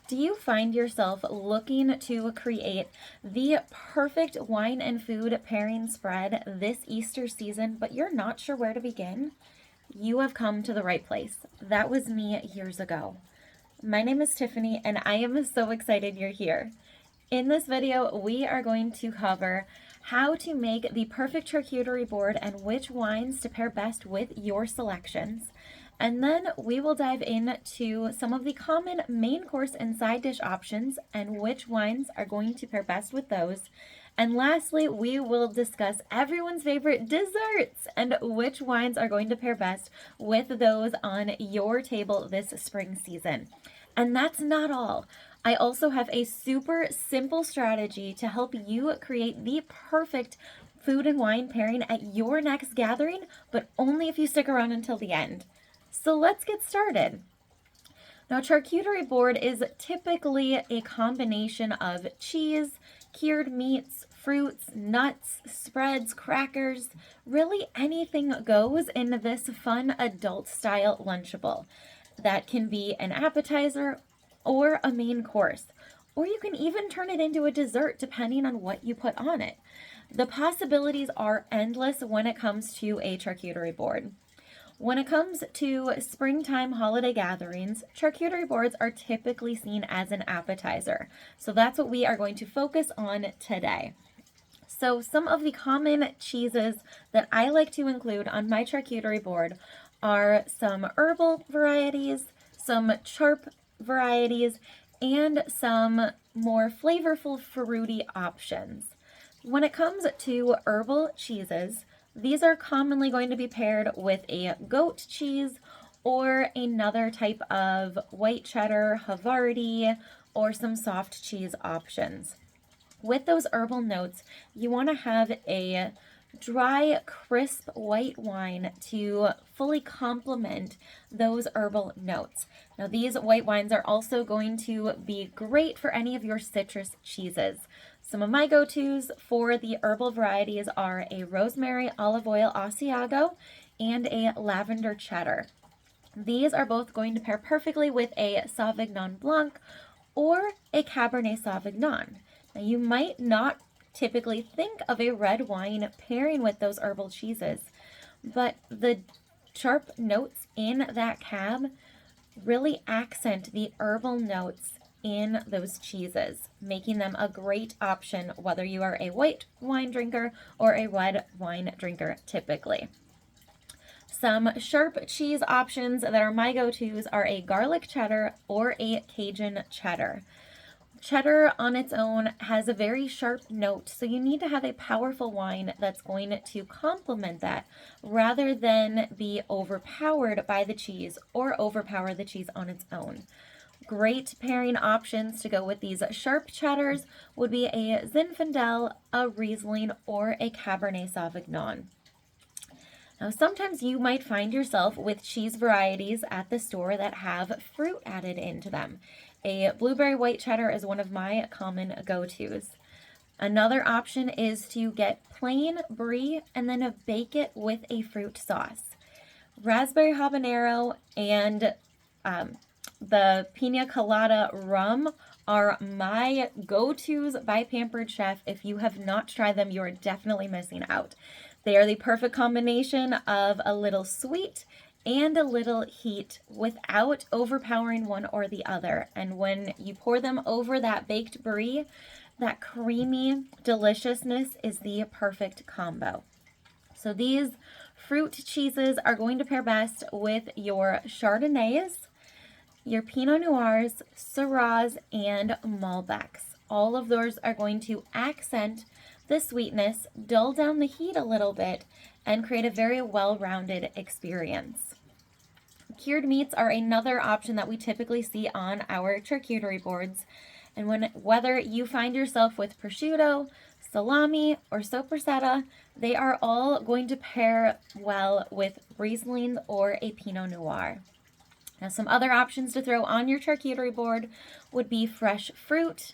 Do you find yourself looking to create the perfect wine and food pairing spread this Easter season, but you're not sure where to begin? You have come to the right place. That was me years ago. My name is Tiffany, and I am so excited you're here. In this video, we are going to cover how to make the perfect charcuterie board and which wines to pair best with your selections. And then we will dive into some of the common main course and side dish options and which wines are going to pair best with those. And lastly, we will discuss everyone's favorite desserts and which wines are going to pair best with those on your table this spring season. And that's not all. I also have a super simple strategy to help you create the perfect food and wine pairing at your next gathering, but only if you stick around until the end. So let's get started. Now, charcuterie board is typically a combination of cheese, cured meats, fruits, nuts, spreads, crackers. Really anything goes in this fun adult-style Lunchable. That can be an appetizer or a main course, or you can even turn it into a dessert depending on what you put on it. The possibilities are endless when it comes to a charcuterie board. When it comes to springtime holiday gatherings, charcuterie boards are typically seen as an appetizer. So that's what we are going to focus on today. So some of the common cheeses that I like to include on my charcuterie board are some herbal varieties, some sharp varieties, and some more flavorful fruity options. When it comes to herbal cheeses, these are commonly going to be paired with a goat cheese or another type of white cheddar, Havarti, or some soft cheese options. With those herbal notes, you want to have a dry, crisp white wine to fully complement those herbal notes. Now, these white wines are also going to be great for any of your citrus cheeses. Some of my go-tos for the herbal varieties are a rosemary olive oil Asiago and a lavender cheddar. These are both going to pair perfectly with a Sauvignon Blanc or a Cabernet Sauvignon. Now, you might not typically think of a red wine pairing with those herbal cheeses, but the sharp notes in that cab really accent the herbal notes in those cheeses, making them a great option whether you are a white wine drinker or a red wine drinker typically. Some sharp cheese options that are my go-tos are a garlic cheddar or a Cajun cheddar. Cheddar on its own has a very sharp note, so you need to have a powerful wine that's going to complement that rather than be overpowered by the cheese or overpower the cheese on its own. Great pairing options to go with these sharp cheddars would be a Zinfandel, a Riesling, or a Cabernet Sauvignon. Now, sometimes you might find yourself with cheese varieties at the store that have fruit added into them. A blueberry white cheddar is one of my common go-tos. Another option is to get plain brie and then bake it with a fruit sauce. Raspberry habanero and the pina colada rum are my go-tos by Pampered Chef. If you have not tried them, you are definitely missing out. They are the perfect combination of a little sweet and a little heat without overpowering one or the other. And when you pour them over that baked brie, that creamy deliciousness is the perfect combo. So these fruit cheeses are going to pair best with your Chardonnays, your Pinot Noirs, Syrahs, and Malbecs. All of those are going to accent the sweetness, dull down the heat a little bit, and create a very well-rounded experience. Cured meats are another option that we typically see on our charcuterie boards. And whether you find yourself with prosciutto, salami, or soppressata, they are all going to pair well with Riesling or a Pinot Noir. Now, some other options to throw on your charcuterie board would be fresh fruit,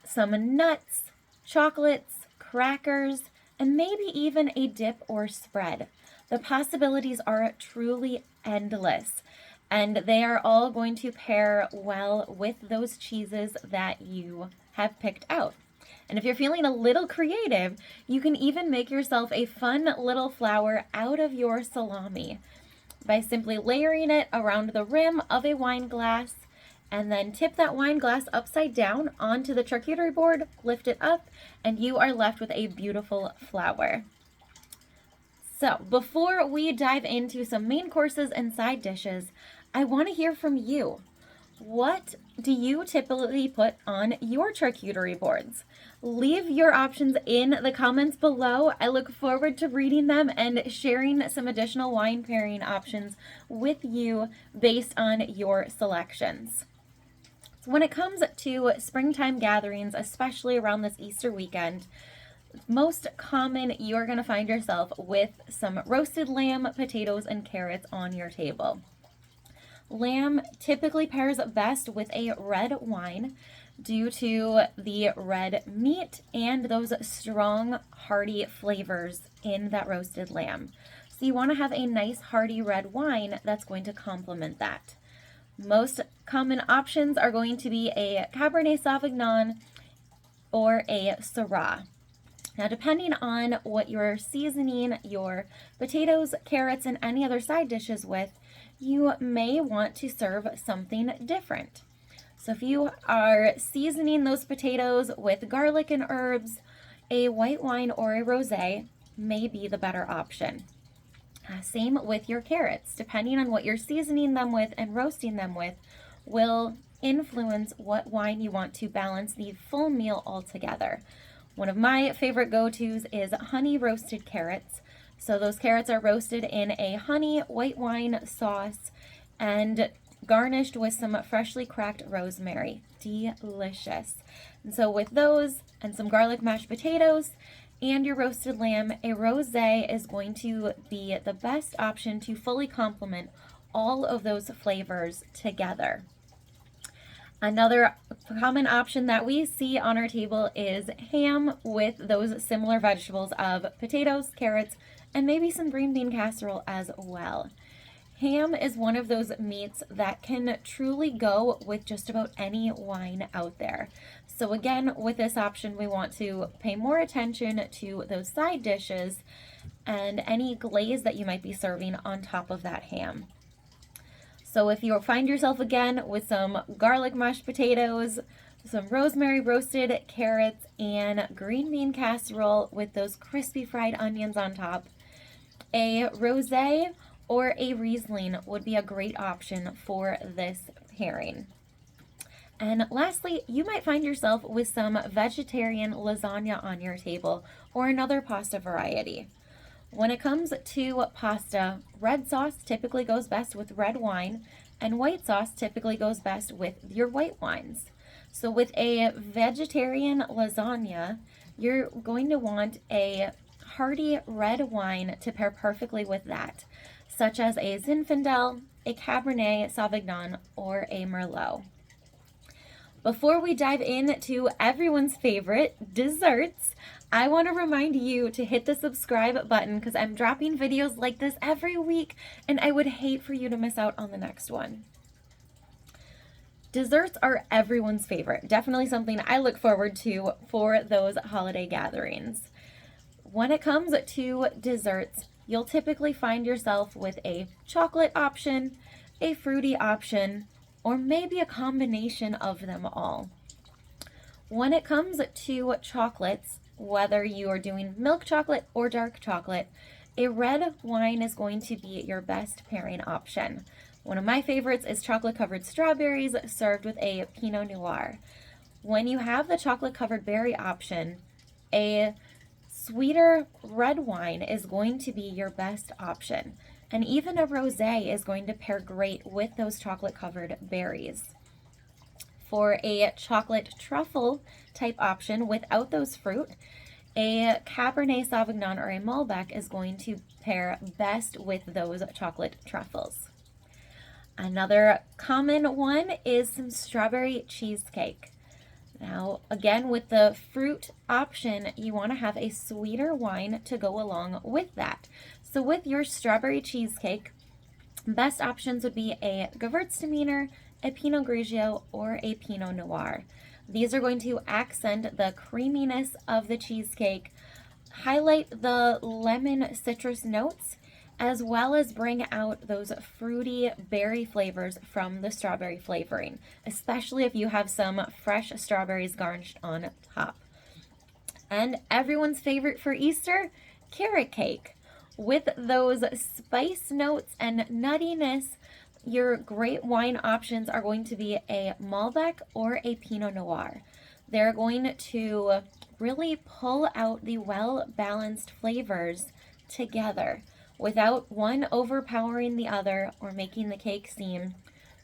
some nuts, chocolates, crackers, and maybe even a dip or spread. The possibilities are truly endless. And they are all going to pair well with those cheeses that you have picked out. And if you're feeling a little creative, you can even make yourself a fun little flower out of your salami by simply layering it around the rim of a wine glass, and then tip that wine glass upside down onto the charcuterie board, lift it up, and you are left with a beautiful flower. So before we dive into some main courses and side dishes, I want to hear from you. What do you typically put on your charcuterie boards? Leave your options in the comments below. I look forward to reading them and sharing some additional wine pairing options with you based on your selections. So when it comes to springtime gatherings, especially around this Easter weekend, most common you're going to find yourself with some roasted lamb, potatoes, and carrots on your table. Lamb typically pairs best with a red wine due to the red meat and those strong, hearty flavors in that roasted lamb. So you want to have a nice, hearty red wine that's going to complement that. Most common options are going to be a Cabernet Sauvignon or a Syrah. Now, depending on what you're seasoning your potatoes, carrots, and any other side dishes with, you may want to serve something different. So if you are seasoning those potatoes with garlic and herbs, a white wine or a rosé may be the better option. Same with your carrots. Depending on what you're seasoning them with and roasting them with will influence what wine you want to balance the full meal altogether. One of my favorite go-tos is honey roasted carrots. So those carrots are roasted in a honey white wine sauce and garnished with some freshly cracked rosemary. Delicious. And so with those and some garlic mashed potatoes and your roasted lamb, a rosé is going to be the best option to fully complement all of those flavors together. Another common option that we see on our table is ham with those similar vegetables of potatoes, carrots, and maybe some green bean casserole as well. Ham is one of those meats that can truly go with just about any wine out there. So again, with this option, we want to pay more attention to those side dishes and any glaze that you might be serving on top of that ham. So if you find yourself again with some garlic mashed potatoes, some rosemary roasted carrots, and green bean casserole with those crispy fried onions on top, a rosé or a Riesling would be a great option for this pairing. And lastly, you might find yourself with some vegetarian lasagna on your table or another pasta variety. When it comes to pasta, red sauce typically goes best with red wine, and white sauce typically goes best with your white wines. So with a vegetarian lasagna, you're going to want a hearty red wine to pair perfectly with that, such as a Zinfandel, a Cabernet Sauvignon, or a Merlot. Before we dive into everyone's favorite desserts, I want to remind you to hit the subscribe button because I'm dropping videos like this every week and I would hate for you to miss out on the next one. Desserts are everyone's favorite. Definitely something I look forward to for those holiday gatherings. When it comes to desserts, you'll typically find yourself with a chocolate option, a fruity option, or maybe a combination of them all. When it comes to chocolates, whether you are doing milk chocolate or dark chocolate, a red wine is going to be your best pairing option. One of my favorites is chocolate-covered strawberries served with a Pinot Noir. When you have the chocolate-covered berry option, a sweeter red wine is going to be your best option. And even a rosé is going to pair great with those chocolate-covered berries. For a chocolate truffle type option without those fruit, a Cabernet Sauvignon or a Malbec is going to pair best with those chocolate truffles. Another common one is some strawberry cheesecake. Now, again, with the fruit option, you want to have a sweeter wine to go along with that. So with your strawberry cheesecake, Best options would be a Gewürztraminer, a Pinot Grigio, or a Pinot Noir. These are going to accent the creaminess of the cheesecake, highlight the lemon citrus notes, as well as bring out those fruity berry flavors from the strawberry flavoring, especially if you have some fresh strawberries garnished on top. And everyone's favorite for Easter, carrot cake. With those spice notes and nuttiness, your great wine options are going to be a Malbec or a Pinot Noir. They're going to really pull out the well-balanced flavors together without one overpowering the other or making the cake seem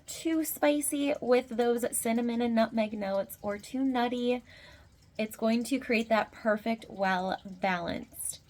too spicy with those cinnamon and nutmeg notes or too nutty. It's going to create that perfect well-balanced.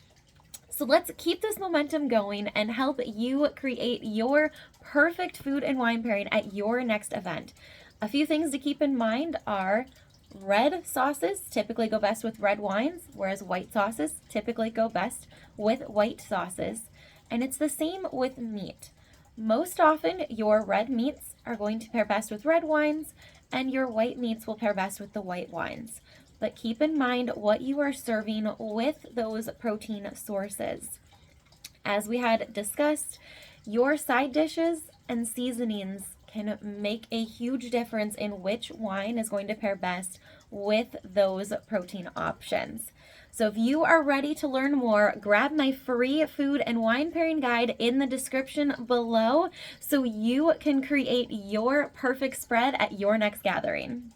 So let's keep this momentum going and help you create your perfect food and wine pairing at your next event. A few things to keep in mind are red sauces typically go best with red wines, whereas white sauces typically go best with white sauces. And it's the same with meat. Most often, your red meats are going to pair best with red wines, and your white meats will pair best with the white wines. But keep in mind what you are serving with those protein sources. As we had discussed, your side dishes and seasonings can make a huge difference in which wine is going to pair best with those protein options. So if you are ready to learn more, grab my free food and wine pairing guide in the description below so you can create your perfect spread at your next gathering.